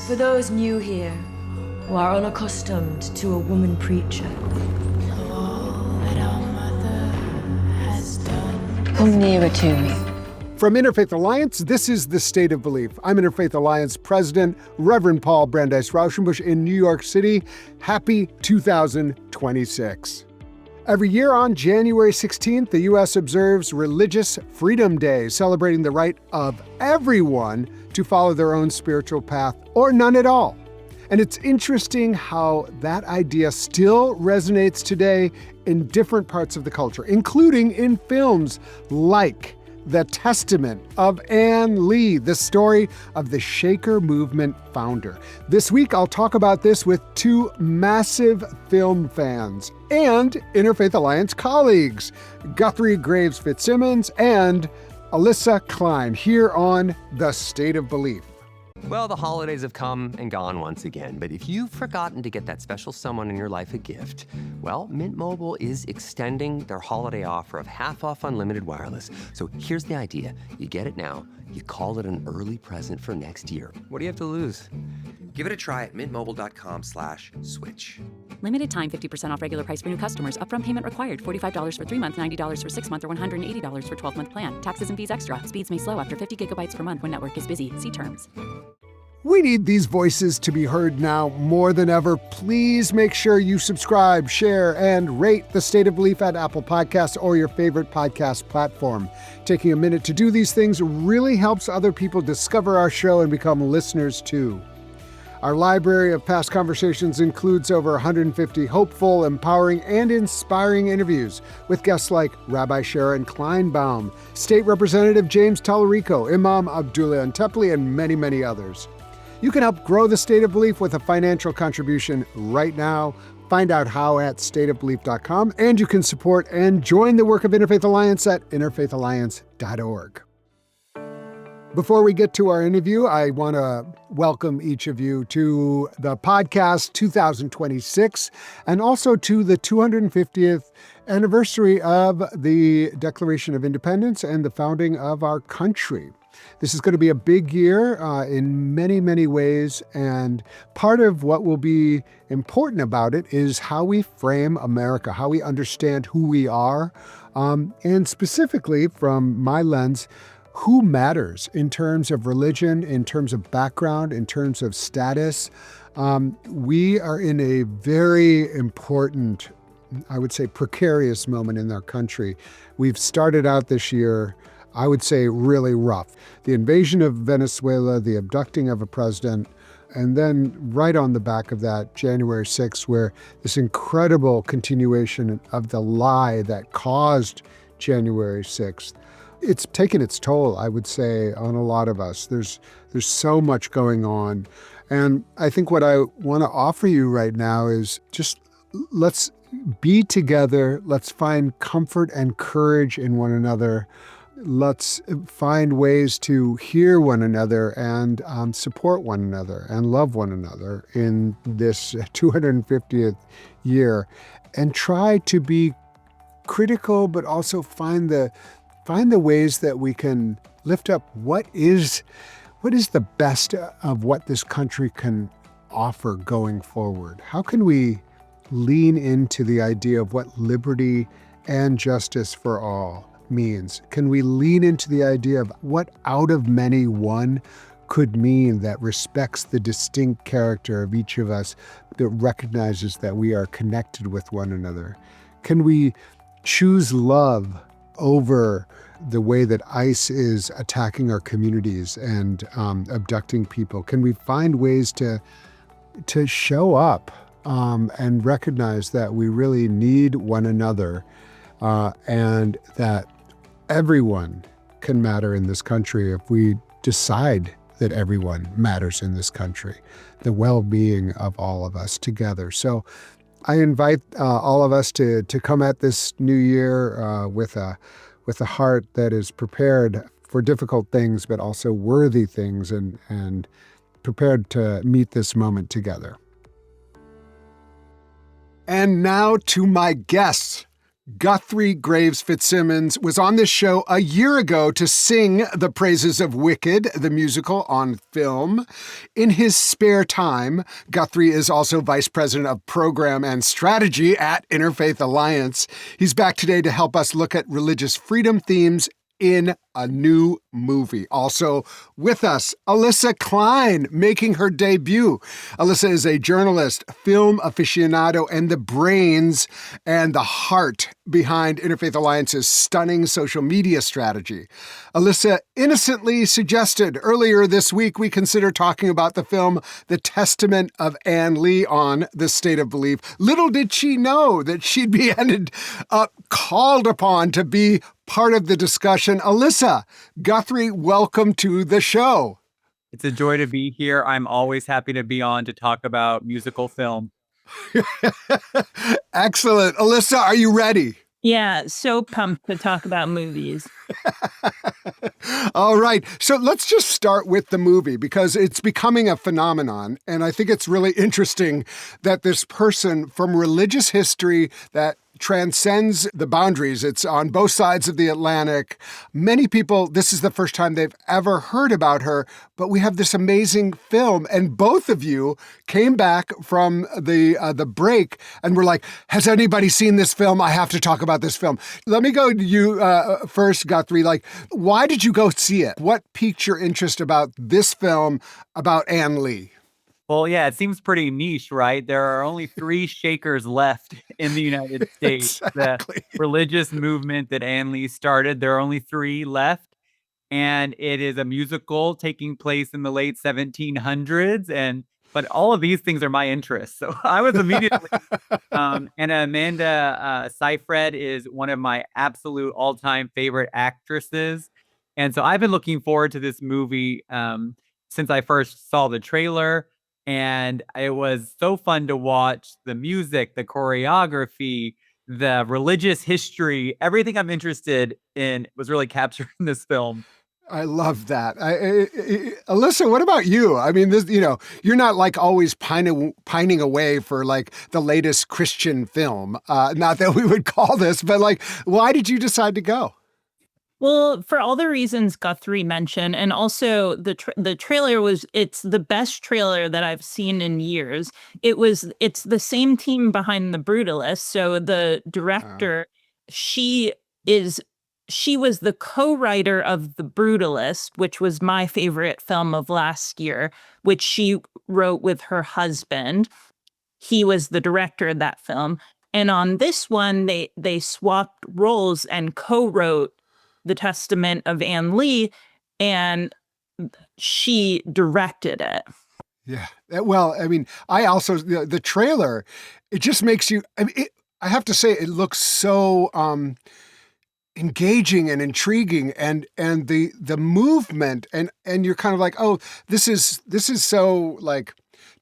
For those new here, who are unaccustomed to a woman preacher, come nearer to me. From Interfaith Alliance, this is The State of Belief. I'm Interfaith Alliance President, Reverend Paul Brandeis Raushenbush in New York City. Happy 2026. Every year on January 16th, the U.S. observes Religious Freedom Day, celebrating the right of everyone to follow their own spiritual path or none at all. And it's interesting how that idea still resonates today in different parts of the culture, including in films like The Testament of Ann Lee, the story of the Shaker movement founder. This week, I'll talk about this with two massive film fans and Interfaith Alliance colleagues, Guthrie Graves-Fitzsimmons and Alyssa Klein, here on The State of Belief. Well, the holidays have come and gone once again, but if you've forgotten to get that special someone in your life a gift, well, Mint Mobile is extending their holiday offer of half off unlimited wireless. So here's the idea. You get it now, you call it an early present for next year. What do you have to lose? Give it a try at mintmobile.com/switch. Limited time 50% off regular price for new customers. Upfront payment required. $45 for 3 months, $90 for 6 months, or $180 for 12-month plan. Taxes and fees extra. Speeds may slow after 50 gigabytes per month when network is busy. See terms. We need these voices to be heard now more than ever. Please make sure you subscribe, share, and rate The State of Belief at Apple Podcasts or your favorite podcast platform. Taking a minute to do these things really helps other people discover our show and become listeners too. Our library of past conversations includes over 150 hopeful, empowering, and inspiring interviews with guests like Rabbi Sharon Kleinbaum, State Representative James Tallarico, Imam Abdullah Antepli, and many, many others. You can help grow The State of Belief with a financial contribution right now. Find out how at stateofbelief.com, and you can support and join the work of Interfaith Alliance at interfaithalliance.org. Before we get to our interview, I want to welcome each of you to the podcast 2026 and also to the 250th anniversary of the Declaration of Independence and the founding of our country. This is going to be a big year in many, many ways, and part of what will be important about it is how we frame America, how we understand who we are, and specifically from my lens, who matters in terms of religion, in terms of background, in terms of status. We are in a very important, I would say, precarious moment in our country. We've started out this year, I would say, really rough. The invasion of Venezuela, the abducting of a president, and then right on the back of that, January 6th, where this incredible continuation of the lie that caused January 6th. It's taken its toll, I would say, on a lot of us. There's so much going on. And I think what I want to offer you right now is just let's be together. Let's find comfort and courage in one another. Let's find ways to hear one another and support one another and love one another in this 250th year, and try to be critical, but also find the ways that we can lift up what is the best of what this country can offer going forward. How can we lean into the idea of what liberty and justice for all means? Can we lean into the idea of what out of many one could mean that respects the distinct character of each of us, that recognizes that we are connected with one another? Can we choose love over the way that ICE is attacking our communities and abducting people? Can we find ways to show up and recognize that we really need one another and that everyone can matter in this country if we decide that everyone matters in this country, the well-being of all of us together. So I invite all of us to come at this new year with a heart that is prepared for difficult things, but also worthy things, and prepared to meet this moment together. And now to my guests. Guthrie Graves-Fitzsimmons was on this show a year ago to sing the praises of Wicked, the musical, on film. In his spare time, Guthrie is also vice president of program and strategy at Interfaith Alliance. He's back today to help us look at religious freedom themes in a new movie. Also with us, Alyssa Klein, making her debut. Alyssa is a journalist, film aficionado, and the brains and the heart behind Interfaith Alliance's stunning social media strategy. Alyssa innocently suggested earlier this week we consider talking about the film The Testament of Ann Lee on The State of Belief. Little did she know that she'd be ended up called upon to be part of the discussion. Alyssa, Guthrie, welcome to the show. It's a joy to be here. I'm always happy to be on to talk about musical film. Excellent. Alyssa, are you ready? Yeah, so pumped to talk about movies. All right. So let's just start with the movie because it's becoming a phenomenon. And I think it's really interesting that this person from religious history that transcends the boundaries. It's on both sides of the Atlantic. Many people, this is the first time they've ever heard about her, but we have this amazing film. And both of you came back from the break and were like, has anybody seen this film? I have to talk about this film. Let me go to you first, Guthrie. Like, why did you go see it? What piqued your interest about this film about Ann Lee? Well, yeah, it seems pretty niche, right? There are only 3 Shakers left in the United States. Exactly. The religious movement that Ann Lee started, there are only 3 left. And it is a musical taking place in the late 1700s. But all of these things are my interests. So I was immediately, and Amanda Seyfried is one of my absolute all-time favorite actresses. And so I've been looking forward to this movie since I first saw the trailer. And it was so fun to watch the music, the choreography, the religious history. Everything I'm interested in was really captured in this film. I love that. Alyssa, what about you? I mean, this, you're not like always pining away for like the latest Christian film. Not that we would call this, but like, why did you decide to go? Well, for all the reasons Guthrie mentioned, and also the trailer it's the best trailer that I've seen in years. It's the same team behind The Brutalist. So the director, she was the co-writer of The Brutalist, which was my favorite film of last year, which she wrote with her husband. He was the director of that film. And on this one, they swapped roles and co-wrote The Testament of Ann Lee, and she directed it. Yeah. Well, I mean, I also, the trailer, it just makes you, I have to say, it looks so engaging and intriguing, and the movement, and you're kind of like, oh, this is so like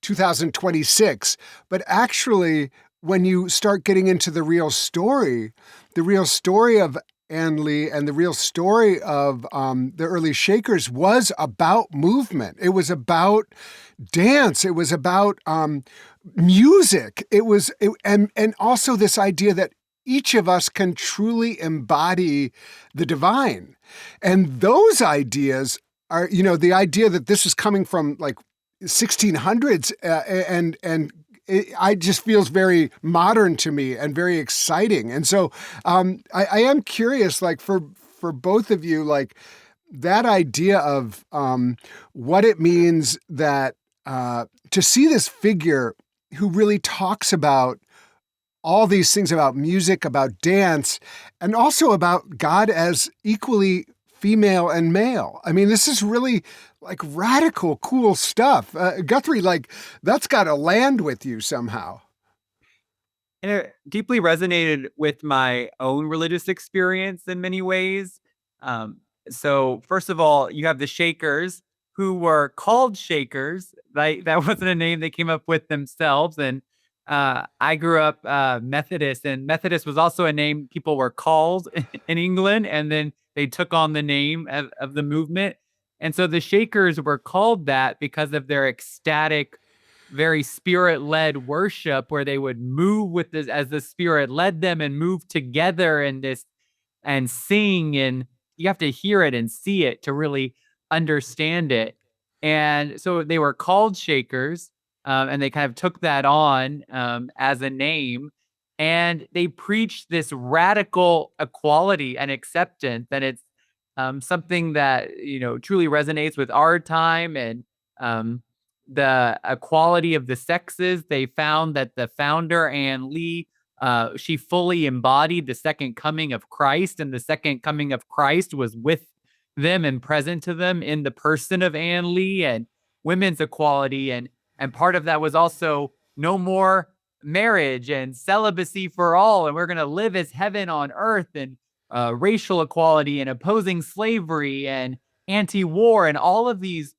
2026. But actually, when you start getting into the real story of Ann Lee and the real story of the early Shakers was about movement. It was about dance. It was about music. And also this idea that each of us can truly embody the divine. And those ideas are, the idea that this is coming from like 1600s and it just feels very modern to me and very exciting. And so I am curious, like for both of you, like that idea of what it means that to see this figure who really talks about all these things about music, about dance, and also about God as equally female and male. I mean, this is really like radical, cool stuff. Guthrie, like that's got to land with you somehow. And it deeply resonated with my own religious experience in many ways. So first of all, you have the Shakers, who were called Shakers. That wasn't a name they came up with themselves. And I grew up Methodist, and Methodist was also a name people were called in England, and then they took on the name of the movement. And so the Shakers were called that because of their ecstatic very spirit-led worship where they would move with this as the spirit led them and move together in this and sing, and you have to hear it and see it to really understand it. And so they were called Shakers, and they kind of took that on as a name, and they preached this radical equality and acceptance, and it's something that truly resonates with our time, and the equality of the sexes. They found that the founder, Anne Lee, she fully embodied the second coming of Christ, and the second coming of Christ was with them and present to them in the person of Anne Lee, and women's equality. And part of that was also no more marriage and celibacy for all, and we're going to live as heaven on earth, and racial equality and opposing slavery and anti-war and all of these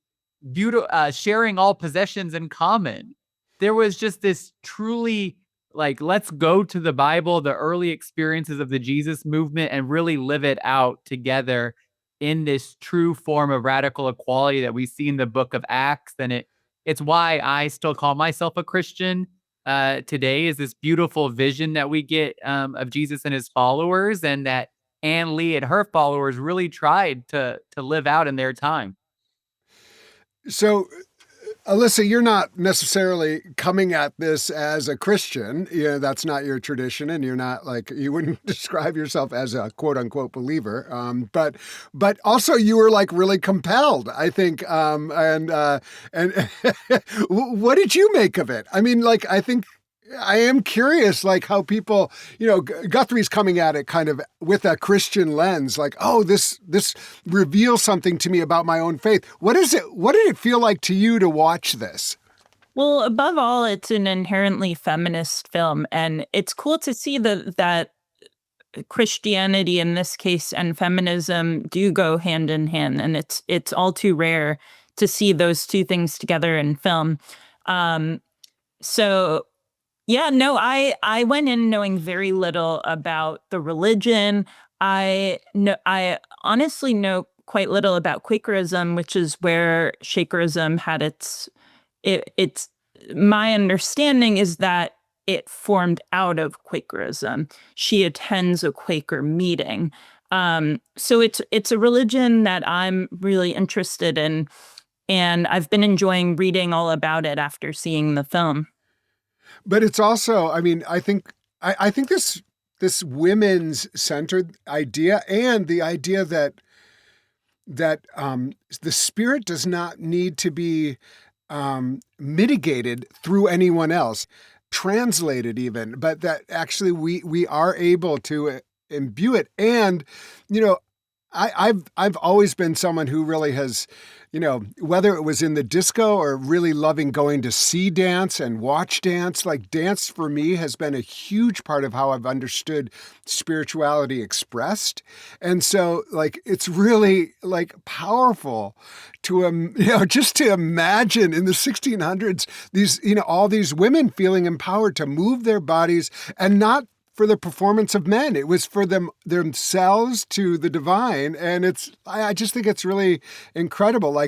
beautiful sharing all possessions in common. There was just this truly let's go to the Bible, the early experiences of the Jesus movement, and really live it out together in this true form of radical equality that we see in the book of Acts. And it's why I still call myself a Christian today, is this beautiful vision that we get of Jesus and his followers, and that Anne Lee and her followers really tried to live out in their time. So, Alyssa, you're not necessarily coming at this as a Christian. That's not your tradition, and you're not you wouldn't describe yourself as a quote unquote believer. But also you were really compelled, I think. And what did you make of it? I mean, I think I am curious, how people, Guthrie's coming at it kind of with a Christian lens, this reveals something to me about my own faith. What is it? What did it feel like to you to watch this? Well, above all, it's an inherently feminist film, and it's cool to see that Christianity in this case and feminism do go hand in hand, and it's all too rare to see those two things together in film. So yeah, no, I went in knowing very little about the religion. I honestly know quite little about Quakerism, which is where Shakerism had its my understanding is that it formed out of Quakerism. She attends a Quaker meeting. So it's a religion that I'm really interested in, and I've been enjoying reading all about it after seeing the film. But it's also, I mean, I think this women's centered idea, and the idea that the spirit does not need to be mitigated through anyone else, translated even, but that actually we are able to imbue it. And I've always been someone who really has, whether it was in the disco or really loving going to see dance and watch dance, dance for me has been a huge part of how I've understood spirituality expressed. And so it's really powerful to, just to imagine in the 1600s, these, all these women feeling empowered to move their bodies, and not for the performance of men. It was for themselves to the divine. And I just think it's really incredible.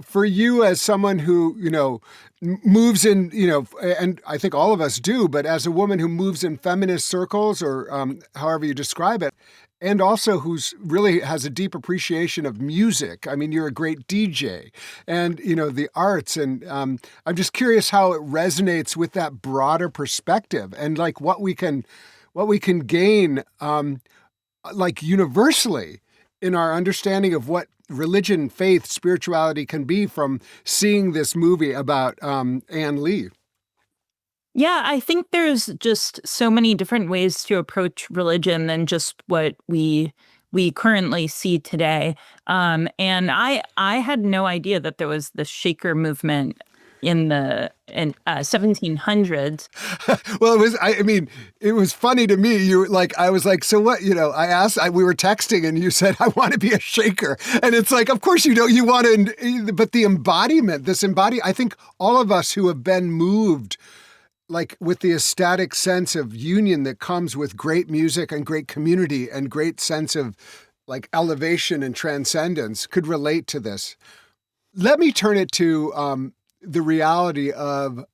For you as someone who, moves in, and I think all of us do, but as a woman who moves in feminist circles, or however you describe it, and also who's really has a deep appreciation of music. I mean, you're a great DJ, and, the arts. And I'm just curious how it resonates with that broader perspective, and what we can gain, universally in our understanding of what religion, faith, spirituality can be from seeing this movie about Anne Lee. Yeah, I think there's just so many different ways to approach religion than just what we currently see today. And I had no idea that there was the Shaker movement in the 1700s. Well, it was funny to me. I was like, so what, I asked, we were texting and you said, I want to be a Shaker. And it's of course you want to, but the embodiment, I think all of us who have been moved with the ecstatic sense of union that comes with great music and great community and great sense of elevation and transcendence could relate to this. Let me turn it to the reality of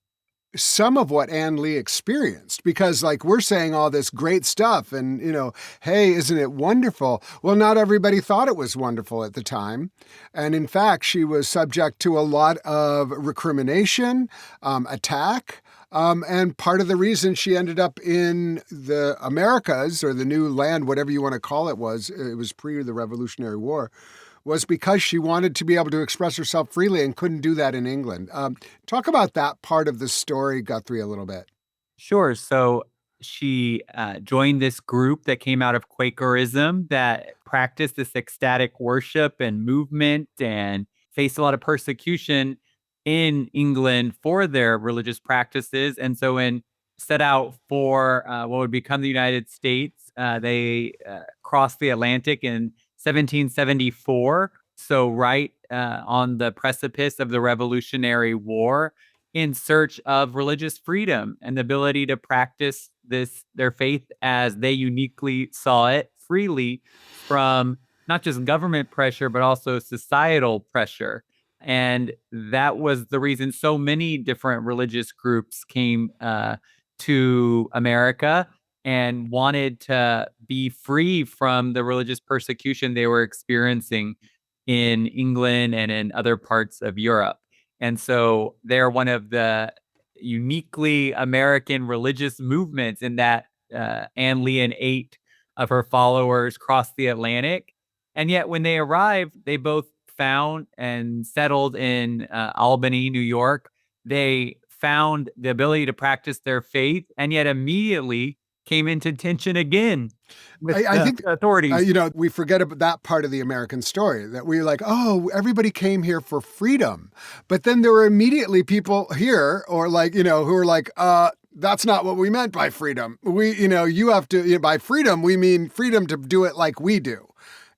some of what Ann Lee experienced, because like we're saying all this great stuff and, hey, isn't it wonderful? Well, not everybody thought it was wonderful at the time. And in fact, she was subject to a lot of recrimination, attack. And part of the reason she ended up in the Americas or the new land, whatever you want to call it was pre the Revolutionary War, was because she wanted to be able to express herself freely and couldn't do that in England. Talk about that part of the story, Guthrie, a little bit. Sure. So she joined this group that came out of Quakerism that practiced this ecstatic worship and movement and faced a lot of persecution in England for their religious practices. And so when set out for what would become the United States, they crossed the Atlantic in 1774. So right on the precipice of the Revolutionary War, in search of religious freedom and the ability to practice their faith as they uniquely saw it freely from not just government pressure, but also societal pressure. And that was the reason so many different religious groups came to America and wanted to be free from the religious persecution they were experiencing in England and in other parts of Europe. And so they're one of the uniquely American religious movements in that Ann Lee and 8 of her followers crossed the Atlantic. And yet when they arrived, they both found and settled in Albany, New York. They found the ability to practice their faith and yet immediately came into tension again with I think authorities. We forget about that part of the American story, that we're like, oh, everybody came here for freedom. But then there were immediately people here or like, who were like, that's not what we meant by freedom. You have to, by freedom, we mean freedom to do it like we do.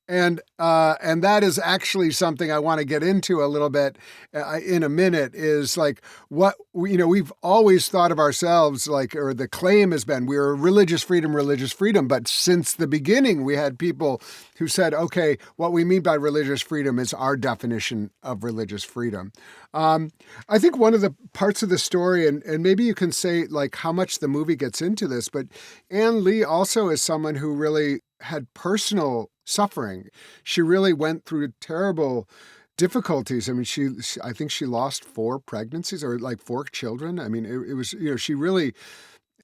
And that is actually something I want to get into a little bit in a minute, is like what, we've always thought of ourselves like, or the claim has been, we're religious freedom. But since the beginning, we had people who said, okay, what we mean by religious freedom is our definition of religious freedom. I think one of the parts of the story, and maybe you can say like how much the movie gets into this, but Ann Lee also is someone who really had personal suffering. She really went through terrible difficulties. I mean, I think she lost 4 pregnancies or like 4 children. I mean, it was, she really,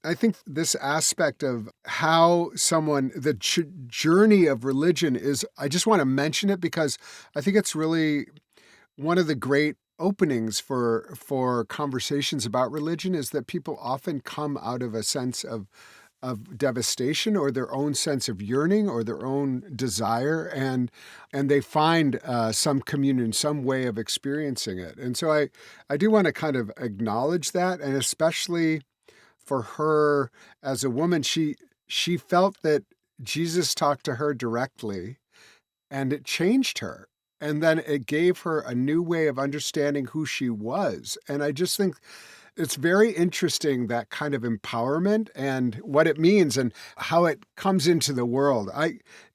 I think this aspect of how the journey of religion is, I just want to mention it because I think it's really one of the great openings for conversations about religion, is that people often come out of a sense of devastation or their own sense of yearning or their own desire, and they find some communion, some way of experiencing it. And so I do want to kind of acknowledge that, and especially for her as a woman, she felt that Jesus talked to her directly and it changed her. And then it gave her a new way of understanding who she was. And I just think it's very interesting, that kind of empowerment and what it means and how it comes into the world.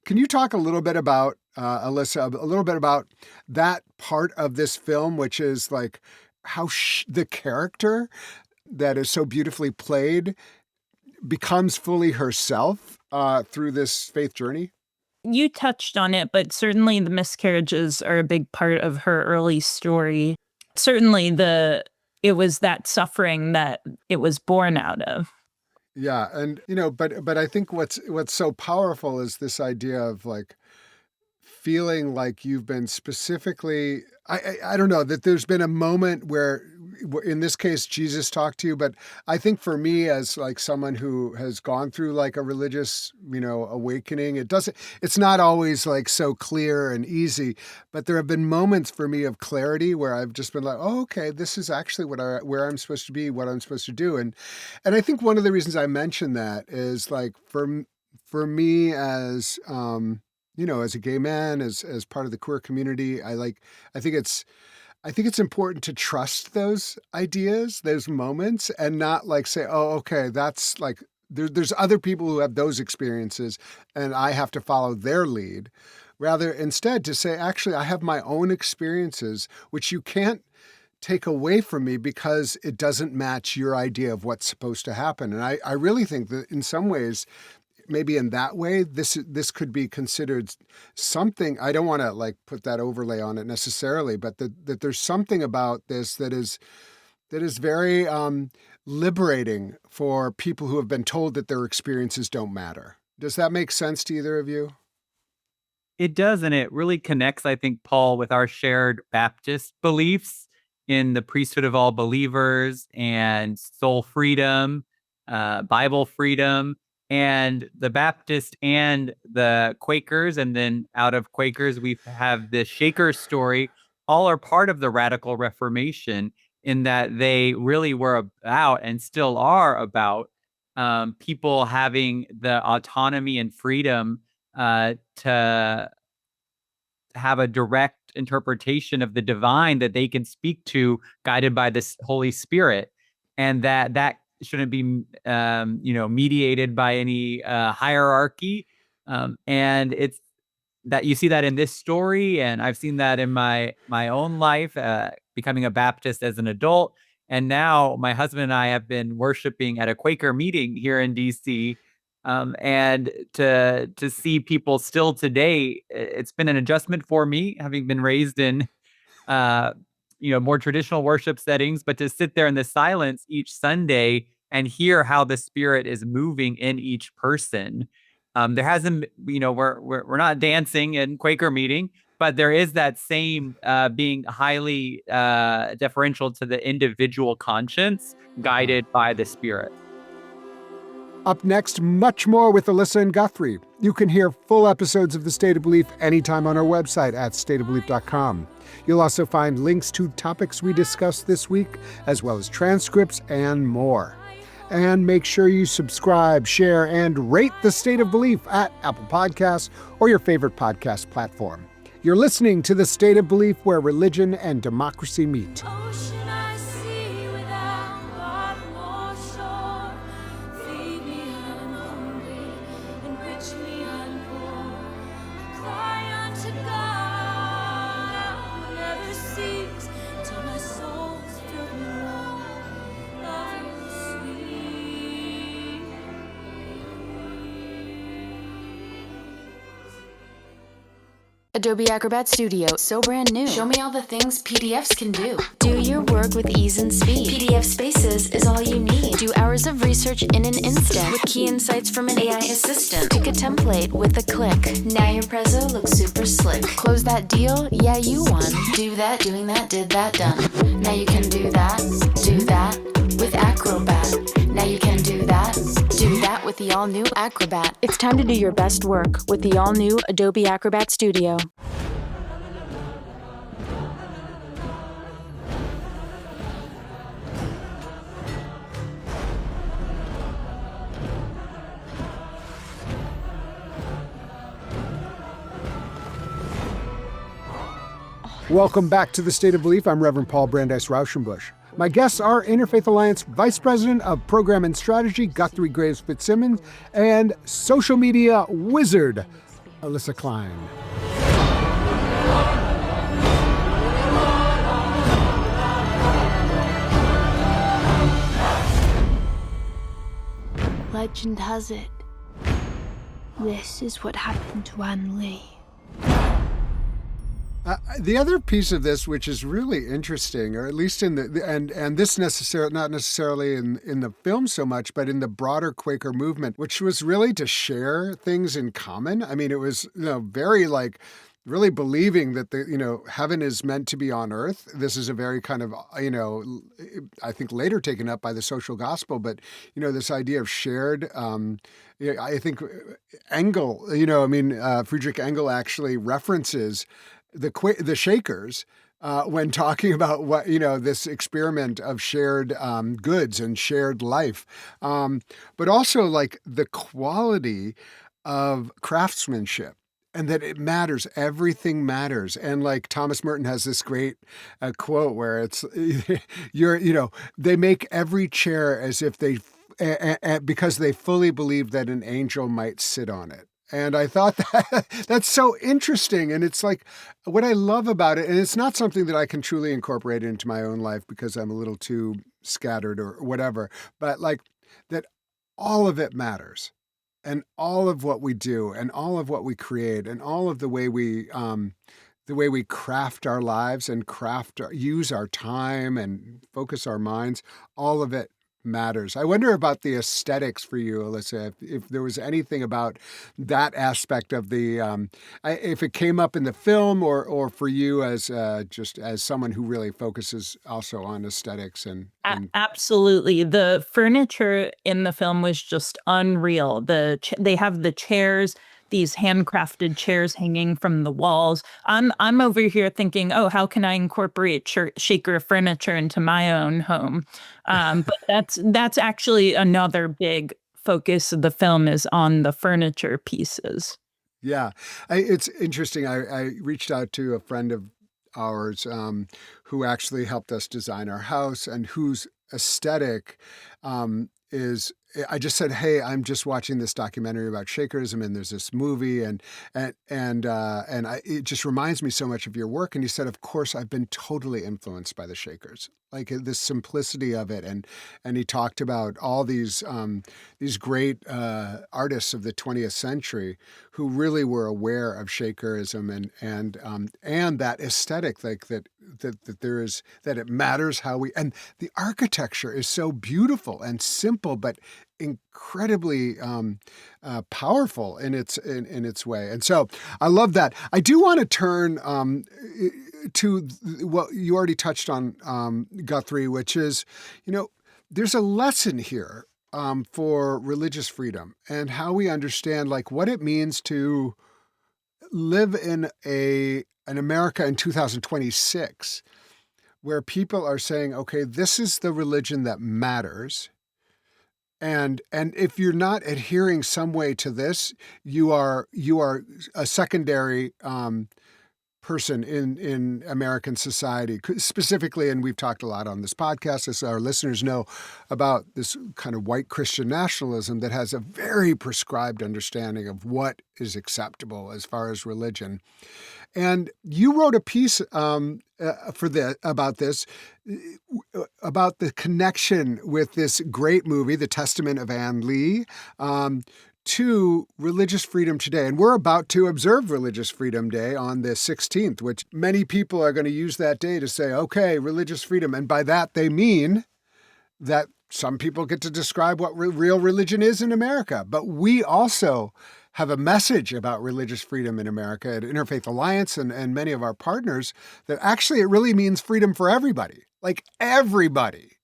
Can you talk a little bit about, Alyssa, a little bit about that part of this film, which is like how the character that is so beautifully played becomes fully herself through this faith journey? You touched on it, but certainly the miscarriages are a big part of her early story. Certainly it was that suffering that it was born out of. Yeah. And, but I think what's so powerful is this idea of like feeling like you've been specifically, I don't know, that there's been a moment where, in this case, Jesus talked to you. But I think for me, as like someone who has gone through like a religious, awakening, it's not always like so clear and easy, but there have been moments for me of clarity where I've just been like, oh, okay, this is actually where I'm supposed to be, what I'm supposed to do. And I think one of the reasons I mention that is like for me as, as a gay man, as part of the queer community, I think it's important to trust those ideas, those moments, and not like say, oh, okay, that's like, there's other people who have those experiences and I have to follow their lead. Rather, instead to say, actually, I have my own experiences, which you can't take away from me because it doesn't match your idea of what's supposed to happen. And I really think that in some ways, maybe in that way, this could be considered something. I don't want to like put that overlay on it necessarily, but that there's something about this that is very liberating for people who have been told that their experiences don't matter. Does that make sense to either of you? It does, and it really connects, I think, Paul, with our shared Baptist beliefs in the priesthood of all believers and soul freedom, Bible freedom, and the Baptist and the Quakers, and then out of Quakers, we have the Shaker story. All are part of the Radical Reformation in that they really were about and still are about people having the autonomy and freedom to have a direct interpretation of the divine that they can speak to, guided by this Holy Spirit, and that shouldn't be mediated by any hierarchy. And it's that you see that in this story, and I've seen that in my own life, becoming a Baptist as an adult. And now my husband and I have been worshiping at a Quaker meeting here in DC. And to see people still today, it's been an adjustment for me, having been raised in more traditional worship settings, but to sit there in the silence each Sunday and hear how the Spirit is moving in each person. There hasn't, we're not dancing in Quaker meeting, but there is that same being highly deferential to the individual conscience, guided by the Spirit. Up next, much more with Alyssa and Guthrie. You can hear full episodes of The State of Belief anytime on our website at stateofbelief.com. You'll also find links to topics we discussed this week, as well as transcripts and more. And make sure you subscribe, share, and rate The State of Belief at Apple Podcasts or your favorite podcast platform. You're listening to The State of Belief, where religion and democracy meet. Adobe Acrobat Studio, so brand new. Show me all the things PDFs can do. Do your work with ease and speed. PDF Spaces is all you need. Do hours of research in an instant with key insights from an AI assistant. Pick a template with a click. Now your prezzo looks super slick. Close that deal? Yeah, you won. Do that, doing that, did that, done. Now you can do that with Acrobat. Now you can do that with the all-new Acrobat. It's time to do your best work with the all-new Adobe Acrobat Studio. Welcome back to The State of Belief. I'm Reverend Paul Brandeis Raushenbush. My guests are Interfaith Alliance Vice President of Program and Strategy, Guthrie Graves-Fitzsimmons, and social media wizard, Alyssa Klein. Legend has it, this is what happened to Anne Lee. The other piece of this, which is really interesting, or at least in the and this not necessarily in the film so much, but in the broader Quaker movement, which was really to share things in common. I mean, it was very like really believing that heaven is meant to be on earth. This is a very kind of I think later taken up by the social gospel, but this idea of shared. I think Engel, Friedrich Engel actually references the Shakers when talking about what this experiment of shared goods and shared life, but also like the quality of craftsmanship. And that it matters. Everything matters. And like Thomas Merton has this great quote where it's, they make every chair as if because they fully believe that an angel might sit on it. And I thought that's so interesting. And it's like what I love about it, and it's not something that I can truly incorporate into my own life because I'm a little too scattered or whatever, but like that all of it matters. And all of what we do and all of what we create and all of the way we craft our lives and use our time and focus our minds, all of it matters. I wonder about the aesthetics for you, Alyssa, if there was anything about that aspect of if it came up in the film or for you as just as someone who really focuses also on aesthetics and Absolutely. The furniture in the film was just unreal. They have the chairs, these handcrafted chairs hanging from the walls. I'm over here thinking, oh, how can I incorporate Shaker furniture into my own home? But that's actually another big focus of the film is on the furniture pieces. Yeah, it's interesting. I reached out to a friend of ours who actually helped us design our house and whose aesthetic is. I just said, "Hey, I'm just watching this documentary about Shakerism, and there's this movie, it just reminds me so much of your work." And he said, "Of course, I've been totally influenced by the Shakers, like the simplicity of it." And he talked about all these great artists of the 20th century who really were aware of Shakerism and that aesthetic, like that there is that it matters how we and the architecture is so beautiful and simple, but incredibly powerful in its way. And so I love that. I do want to turn to what you already touched on, Guthrie, which is, there's a lesson here for religious freedom and how we understand like what it means to live in an America in 2026 where people are saying, okay, this is the religion that matters. And if you're not adhering some way to this, you are a secondary person in American society, specifically, and we've talked a lot on this podcast, as our listeners know, about this kind of white Christian nationalism that has a very prescribed understanding of what is acceptable as far as religion. And you wrote a piece about this, about the connection with this great movie, The Testament of Ann Lee, to religious freedom today. And we're about to observe Religious Freedom Day on the 16th, which many people are going to use that day to say, okay, religious freedom. And by that, they mean that some people get to describe what real religion is in America. But we also have a message about religious freedom in America at Interfaith Alliance and many of our partners that actually it really means freedom for everybody, like everybody,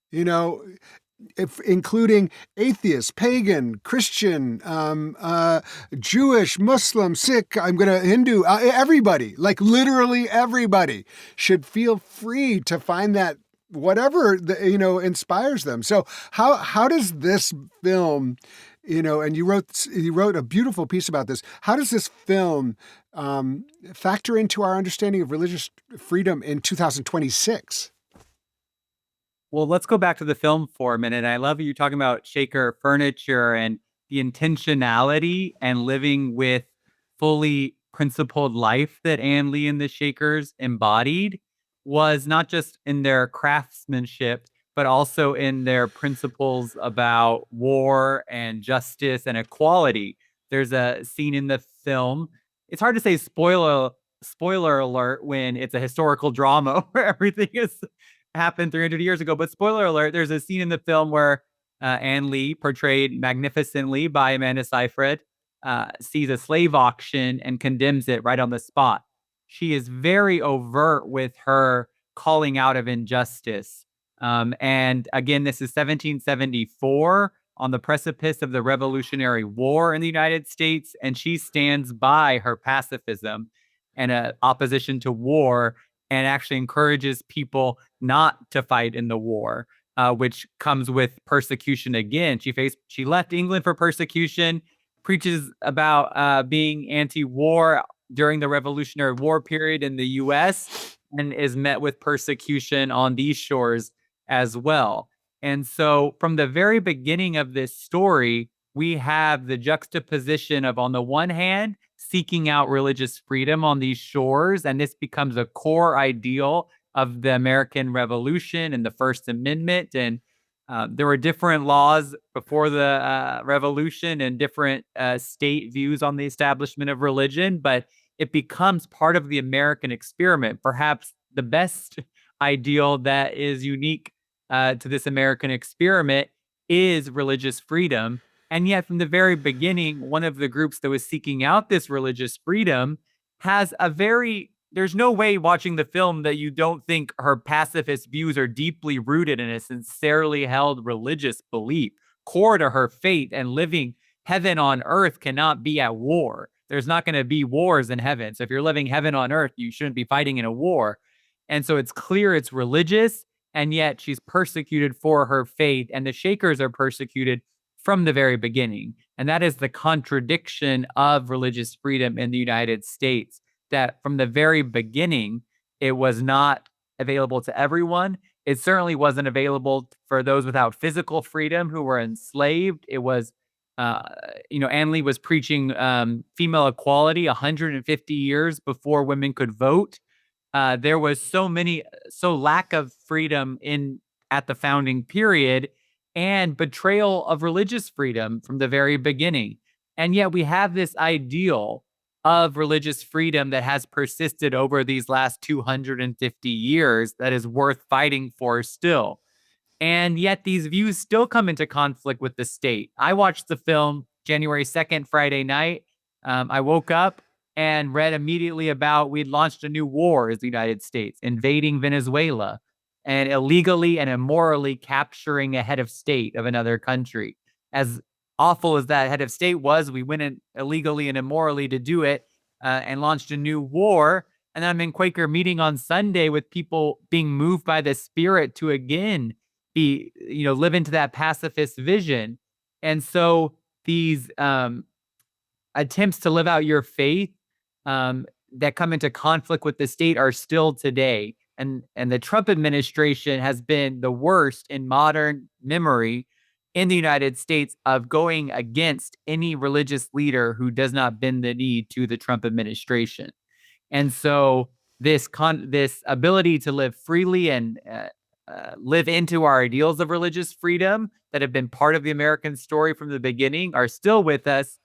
including atheist, pagan, Christian, Jewish, Muslim, Sikh, Hindu, everybody, like literally everybody should feel free to find that whatever, inspires them. So how does this film, and you wrote a beautiful piece about this. How does this film factor into our understanding of religious freedom in 2026? Well, let's go back to the film for a minute. I love you talking about Shaker furniture and the intentionality and living with fully principled life that Ann Lee and the Shakers embodied was not just in their craftsmanship, but also in their principles about war and justice and equality. There's a scene in the film. It's hard to say spoiler alert when it's a historical drama where everything is happened 300 years ago. But spoiler alert, there's a scene in the film where Ann Lee, portrayed magnificently by Amanda Seyfried, sees a slave auction and condemns it right on the spot. She is very overt with her calling out of injustice. And again, this is 1774 on the precipice of the Revolutionary War in the United States. And she stands by her pacifism and opposition to war and actually encourages people not to fight in the war, which comes with persecution again. She left England for persecution, preaches about being anti-war during the Revolutionary War period in the U.S., and is met with persecution on these shores as well. And so from the very beginning of this story, we have the juxtaposition of, on the one hand, seeking out religious freedom on these shores, and this becomes a core ideal of the American Revolution and the First Amendment. And there were different laws before the Revolution and different state views on the establishment of religion, but it becomes part of the American experiment, perhaps the best ideal that is unique to this American experiment is religious freedom. And yet, from the very beginning, one of the groups that was seeking out this religious freedom has a very, there's no way watching the film that you don't think her pacifist views are deeply rooted in a sincerely held religious belief. Core to her faith and living heaven on earth cannot be at war. There's not going to be wars in heaven. So if you're living heaven on earth, you shouldn't be fighting in a war. And so it's clear it's religious, and yet she's persecuted for her faith, and the Shakers are persecuted from the very beginning. And that is the contradiction of religious freedom in the United States, that from the very beginning, it was not available to everyone. It certainly wasn't available for those without physical freedom who were enslaved. It was, Anne Lee was preaching female equality 150 years before women could vote. There was so lack of freedom at the founding period, and betrayal of religious freedom from the very beginning. And yet we have this ideal of religious freedom that has persisted over these last 250 years that is worth fighting for still. And yet these views still come into conflict with the state. I watched the film January 2nd, Friday night. I woke up and read immediately about we'd launched a new war as the United States, invading Venezuela and illegally and immorally capturing a head of state of another country. As awful as that head of state was, we went in illegally and immorally to do it and launched a new war. And then I'm in Quaker meeting on Sunday with people being moved by the Spirit to again live into that pacifist vision. And so these attempts to live out your faith that come into conflict with the state are still today. And the Trump administration has been the worst in modern memory in the United States of going against any religious leader who does not bend the knee to the Trump administration. And so this ability to live freely and live into our ideals of religious freedom that have been part of the American story from the beginning are still with us.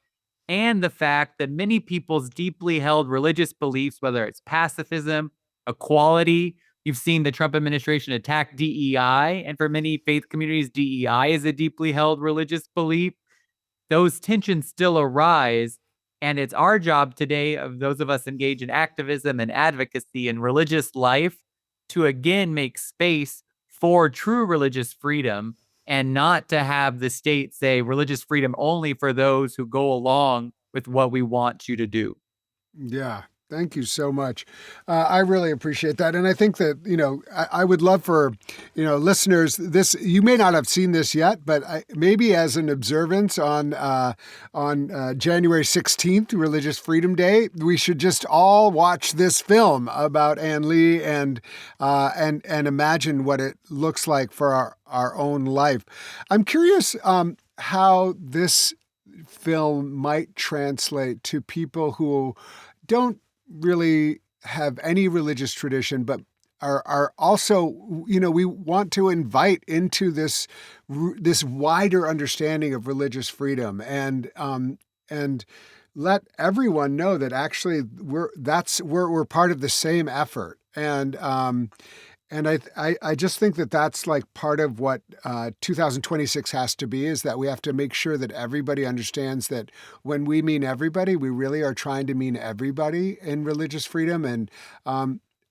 And the fact that many people's deeply held religious beliefs, whether it's pacifism, equality, you've seen the Trump administration attack DEI, and for many faith communities, DEI is a deeply held religious belief. Those tensions still arise, and it's our job today, of those of us engaged in activism and advocacy and religious life, to again make space for true religious freedom, and not to have the state say religious freedom only for those who go along with what we want you to do. Yeah. Thank you so much. I really appreciate that. And I think that, I would love for, listeners, you may not have seen this yet, but maybe as an observance on January 16th, Religious Freedom Day, we should just all watch this film about Anne Lee and imagine what it looks like for our own life. I'm curious how this film might translate to people who don't really have any religious tradition, but are also, we want to invite into this wider understanding of religious freedom and let everyone know that actually we're part of the same effort. And I just think that that's like part of what 2026 has to be, is that we have to make sure that everybody understands that when we mean everybody, we really are trying to mean everybody in religious freedom. And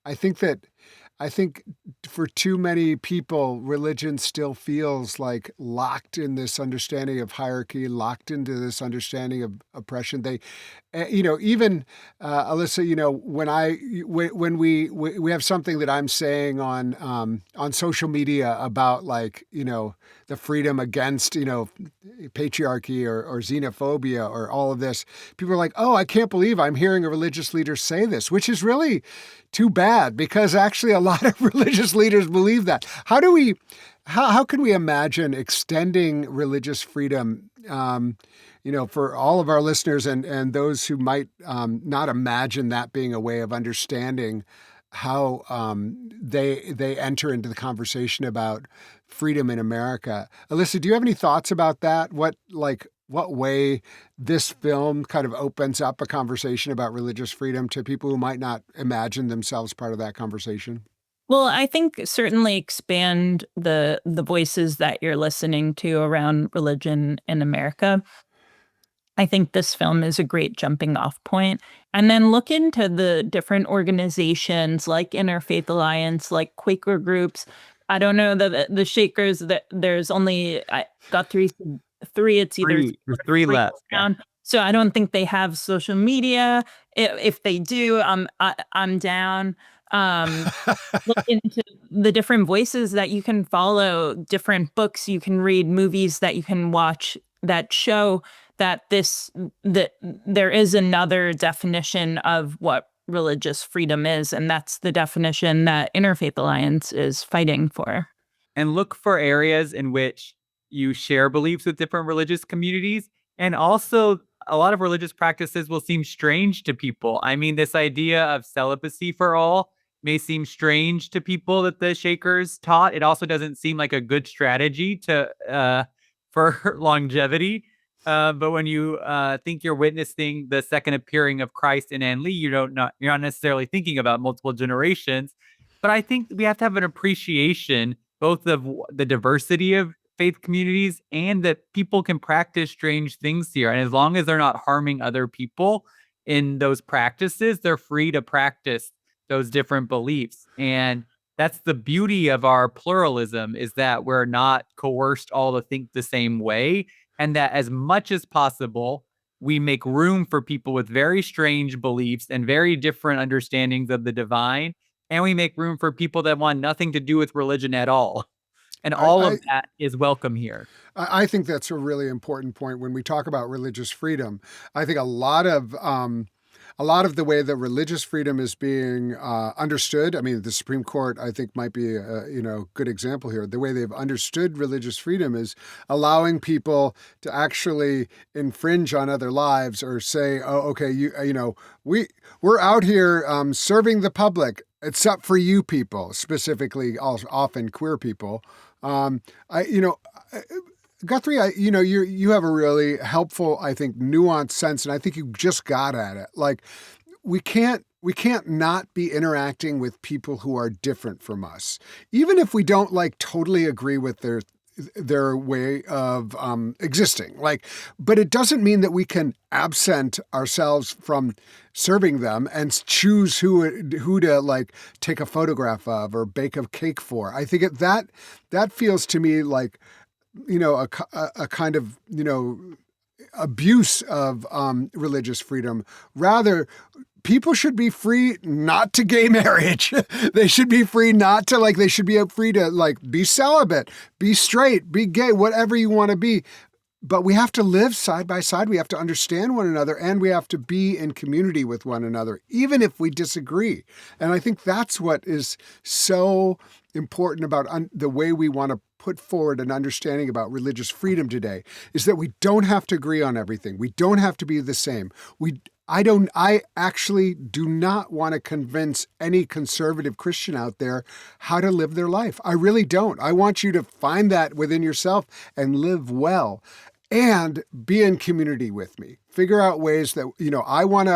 I think for too many people, religion still feels like locked in this understanding of hierarchy, locked into this understanding of oppression. They, even Alyssa, when we have something that I'm saying on social media about the freedom against patriarchy or xenophobia or all of this, people are like, "Oh, I can't believe I'm hearing a religious leader say this," which is really too bad, because actually a lot of religious leaders believe that. How do we how can we imagine extending religious freedom, for all of our listeners and those who might not imagine that being a way of understanding how they enter into the conversation about freedom in America? Alyssa, do you have any thoughts about that? What way this film kind of opens up a conversation about religious freedom to people who might not imagine themselves part of that conversation? Well, I think certainly expand the voices that you're listening to around religion in America. I think this film is a great jumping off point. And then look into the different organizations like Interfaith Alliance, like Quaker groups. I don't know the Shakers, that there's only got three, it's either There's three left. down. So I don't think they have social media. If they do, I'm down. Look into the different voices that you can follow, different books you can read, movies that you can watch that show that there is another definition of what religious freedom is, and that's the definition that Interfaith Alliance is fighting for. And look for areas in which you share beliefs with different religious communities. And also, a lot of religious practices will seem strange to people. I mean, this idea of celibacy for all may seem strange to people that the Shakers taught. It also doesn't seem like a good strategy for longevity. But when you think you're witnessing the second appearing of Christ in Ann Lee, you're not necessarily thinking about multiple generations. But I think we have to have an appreciation both of the diversity of faith communities and that people can practice strange things here. And as long as they're not harming other people in those practices, they're free to practice those different beliefs. And that's the beauty of our pluralism, is that we're not coerced all to think the same way. And that as much as possible, we make room for people with very strange beliefs and very different understandings of the divine. And we make room for people that want nothing to do with religion at all. And all of that is welcome here. I think that's a really important point when we talk about religious freedom. I think a lot of the way that religious freedom is being understood, I mean, the Supreme Court, I think, might be a good example here. The way they've understood religious freedom is allowing people to actually infringe on other lives or say, oh, okay, we're out here serving the public, except for you people, specifically often queer people. Guthrie, you have a really helpful, I think, nuanced sense, and I think you just got at it. Like, we can't not be interacting with people who are different from us, even if we don't totally agree with their way of existing. But it doesn't mean that we can absent ourselves from serving them and choose who to take a photograph of or bake a cake for. I think that feels to me like a kind of abuse of religious freedom. Rather, people should be free not to gay marriage. They should be free not to they should be free to be celibate, be straight, be gay, whatever you want to be. But we have to live side by side. We have to understand one another, and we have to be in community with one another, even if we disagree. And I think that's what is so important about the way we want to put forward an understanding about religious freedom today, is that we don't have to agree on everything. We don't have to be the same. I actually do not want to convince any conservative Christian out there how to live their life. I really don't. I want you to find that within yourself and live well and be in community with me. Figure out ways that, I want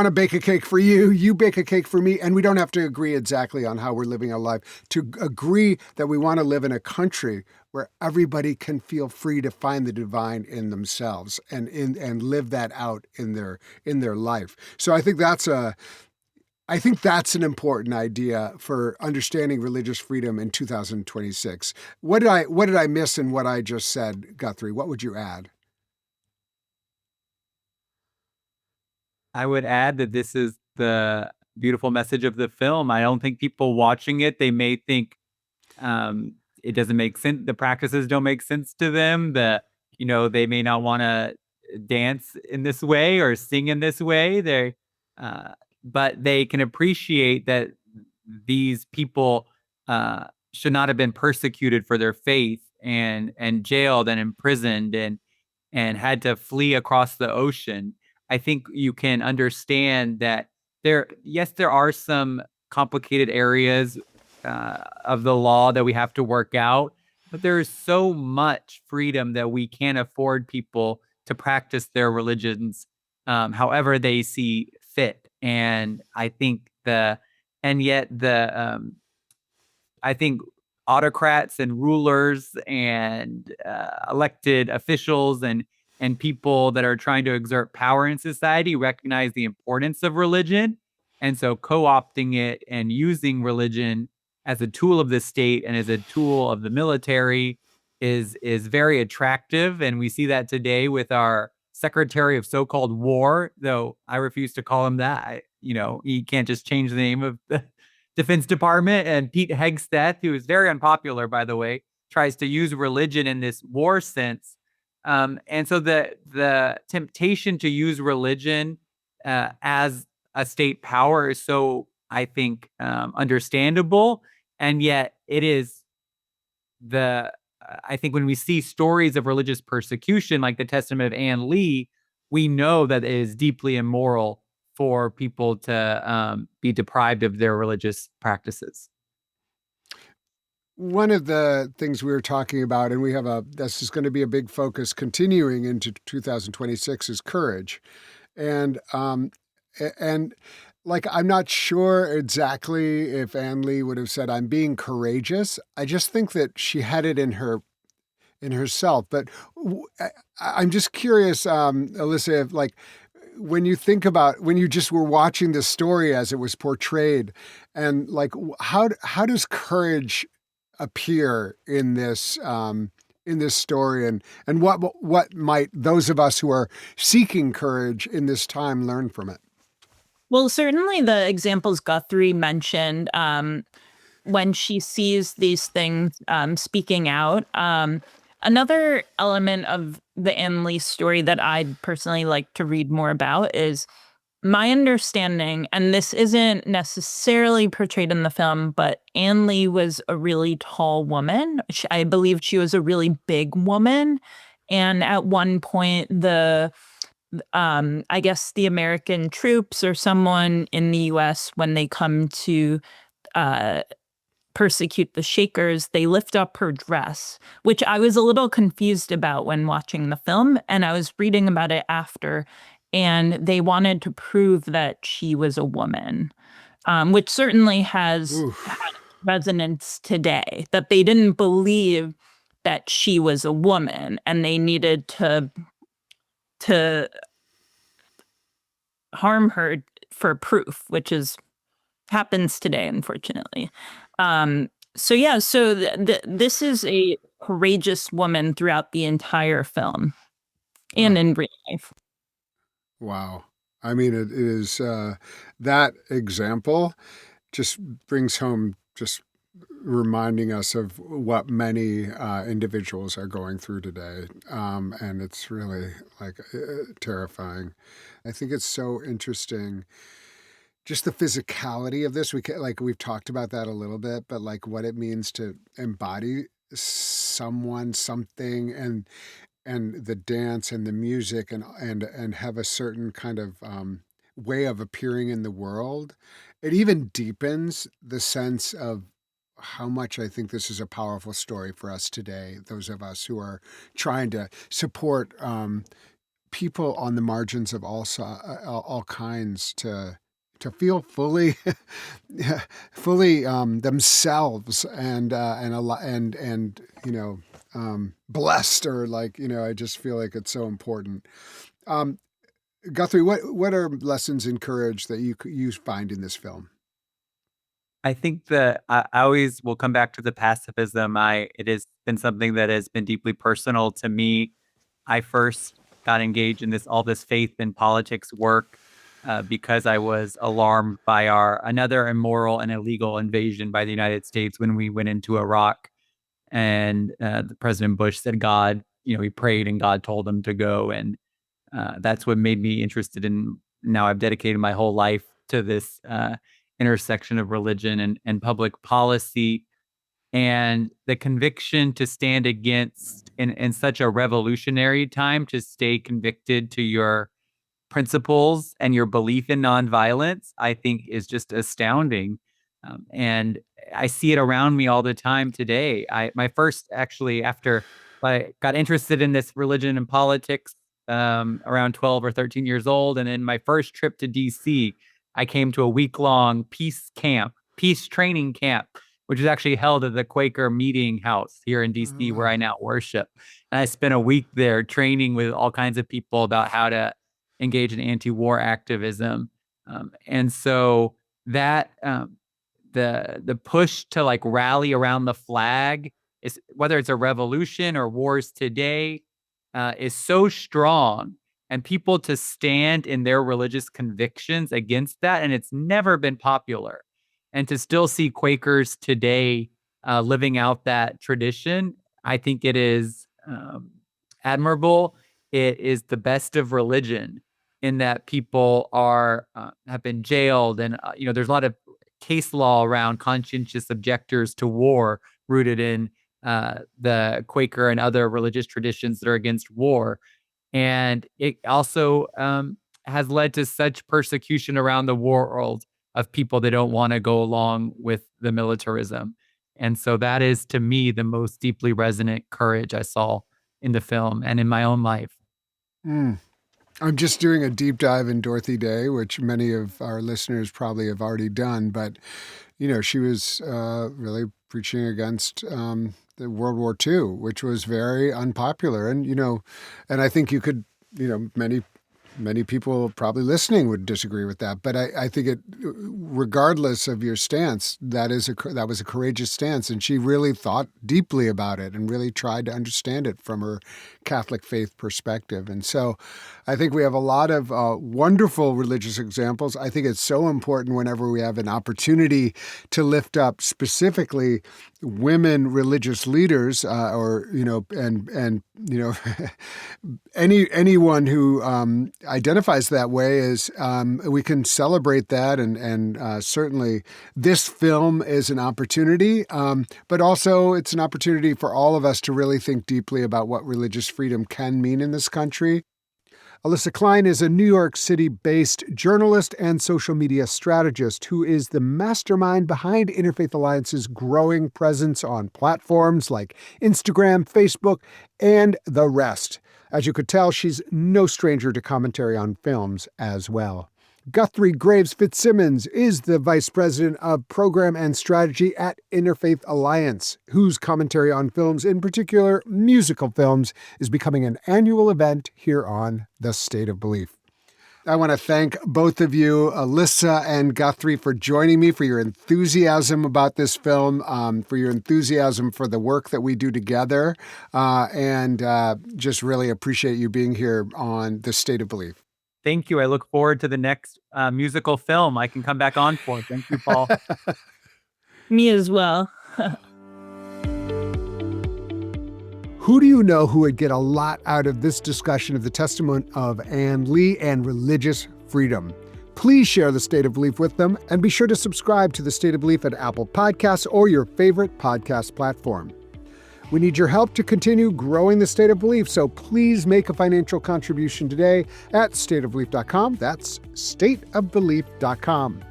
to bake a cake for you, you bake a cake for me, and we don't have to agree exactly on how we're living our life. To agree that we want to live in a country where everybody can feel free to find the divine in themselves and live that out in their life. So I think that's an important idea for understanding religious freedom in 2026. What did I miss in what I just said, Guthrie? What would you add? I would add that this is the beautiful message of the film. I don't think people watching it, they may think it doesn't make sense. The practices don't make sense to them. They may not want to dance in this way or sing in this way. But they can appreciate that these people should not have been persecuted for their faith and jailed and imprisoned and had to flee across the ocean. I think you can understand that there are some complicated areas of the law that we have to work out, but there is so much freedom that we can't afford people to practice their religions however they see fit. And I think I think autocrats and rulers and elected officials and people that are trying to exert power in society recognize the importance of religion. And so co-opting it and using religion as a tool of the state and as a tool of the military is very attractive. And we see that today with our Secretary of so-called War, though I refuse to call him that. He can't just change the name of the Defense Department. And Pete Hegseth, who is very unpopular, by the way, tries to use religion in this war sense. And so the temptation to use religion as a state power is so, I think, understandable. And yet it is I think when we see stories of religious persecution, like the testament of Anne Lee, we know that it is deeply immoral for people to be deprived of their religious practices. One of the things we were talking about, and this is going to be a big focus continuing into 2026, is courage. And like, I'm not sure exactly if Anne Lee would have said, "I'm being courageous." I just think that she had it in herself. But I'm just curious, Alyssa, if, like, when you think about when you just were watching the story as it was portrayed, and like, how does courage appear in this story, and what might those of us who are seeking courage in this time learn from it? Well, certainly the examples Guthrie mentioned, when she sees these things speaking out. Another element of the Anne Lee story that I'd personally like to read more about is my understanding, and this isn't necessarily portrayed in the film, but Anne Lee was a really tall woman. I believe she was a really big woman. And at one point, I guess the American troops or someone in the US, when they come to persecute the Shakers, they lift up her dress, which I was a little confused about when watching the film. And I was reading about it after, and they wanted to prove that she was a woman, which certainly has had resonance today, that they didn't believe that she was a woman and they needed to harm her for proof, which happens today, unfortunately. So this is a courageous woman throughout the entire film and in real life. Wow. I mean, it is that example just brings home, just reminding us of what many individuals are going through today. And it's really like terrifying. I think it's so interesting, just the physicality of this. We've talked about that a little bit, but like what it means to embody something, and the dance and the music, and have a certain kind of way of appearing in the world. It even deepens the sense of how much I think this is a powerful story for us today, those of us who are trying to support people on the margins of all kinds to feel fully themselves and blessed, or like, I just feel like it's so important. Guthrie, what are lessons in courage that you find in this film? I think that I always will come back to the pacifism. It has been something that has been deeply personal to me. I first got engaged in all this faith and politics work because I was alarmed by another immoral and illegal invasion by the United States when we went into Iraq. And President Bush said, God, he prayed and God told him to go. And that's what made me interested in. Now I've dedicated my whole life to this intersection of religion and public policy. And the conviction to stand against in such a revolutionary time, to stay convicted to your principles and your belief in nonviolence, I think is just astounding. And I see it around me all the time today. My first, actually, after I got interested in this religion and politics around 12 or 13 years old, and in my first trip to DC, I came to a week-long peace training camp, which is actually held at the Quaker Meeting House here in DC, where I now worship. And I spent a week there training with all kinds of people about how to engage in anti-war activism. And so that the push to like rally around the flag, is whether it's a revolution or wars today, is so strong, and people to stand in their religious convictions against that. And it's never been popular. And to still see Quakers today living out that tradition, I think it is admirable. It is the best of religion, in that people have been jailed, and there's a lot of case law around conscientious objectors to war, rooted in the Quaker and other religious traditions that are against war. And it also has led to such persecution around the world of people that don't want to go along with the militarism. And so that is, to me, the most deeply resonant courage I saw in the film and in my own life. I'm just doing a deep dive in Dorothy Day, which many of our listeners probably have already done. But, she was really preaching against the World War II, which was very unpopular. And, and I think you could, many people probably listening would disagree with that. But I think regardless of your stance, that was a courageous stance. And she really thought deeply about it and really tried to understand it from her Catholic faith perspective. And so I think we have a lot of wonderful religious examples. I think it's so important whenever we have an opportunity to lift up specifically women religious leaders, anyone who identifies that way, is we can celebrate that, and certainly this film is an opportunity, but also it's an opportunity for all of us to really think deeply about what religious freedom can mean in this country. Alyssa Klein is a New York City-based journalist and social media strategist who is the mastermind behind Interfaith Alliance's growing presence on platforms like Instagram, Facebook, and the rest. As you could tell, she's no stranger to commentary on films as well. Guthrie Graves-Fitzsimmons is the Vice President of Program and Strategy at Interfaith Alliance, whose commentary on films, in particular musical films, is becoming an annual event here on The State of Belief. I want to thank both of you, Alyssa and Guthrie, for joining me, for your enthusiasm about this film, for your enthusiasm for the work that we do together, and just really appreciate you being here on The State of Belief. Thank you. I look forward to the next musical film I can come back on for. Thank you, Paul. Me as well. Who do you know who would get a lot out of this discussion of the testimony of Ann Lee and religious freedom? Please share The State of Belief with them, and be sure to subscribe to The State of Belief at Apple Podcasts or your favorite podcast platform. We need your help to continue growing The State of Belief, so please make a financial contribution today at stateofbelief.com. That's stateofbelief.com.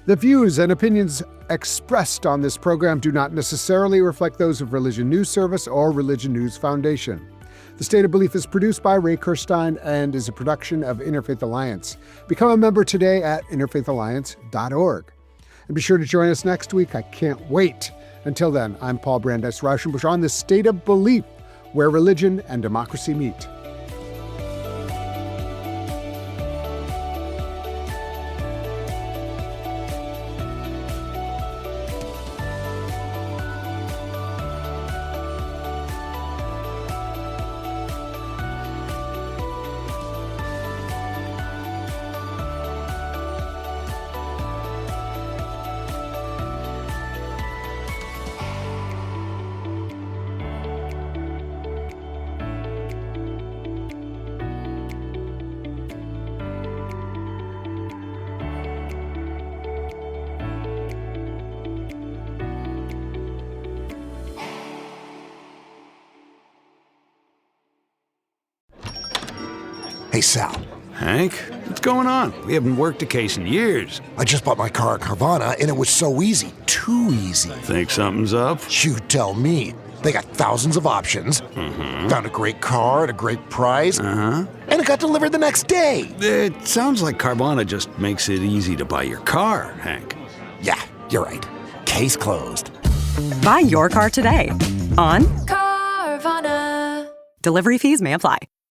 The views and opinions expressed on this program do not necessarily reflect those of Religion News Service or Religion News Foundation. The State of Belief is produced by Ray Kirstein and is a production of Interfaith Alliance. Become a member today at interfaithalliance.org. And be sure to join us next week. I can't wait. Until then, I'm Paul Brandeis Raushenbush on The State of Belief, where religion and democracy meet. Hey, Sal. Hank, what's going on? We haven't worked a case in years. I just bought my car at Carvana, and it was so easy. Too easy. Think something's up? You tell me. They got thousands of options. Found a great car at a great price. And it got delivered the next day. It sounds like Carvana just makes it easy to buy your car, Hank. Yeah, you're right. Case closed. Buy your car today on Carvana. Delivery fees may apply.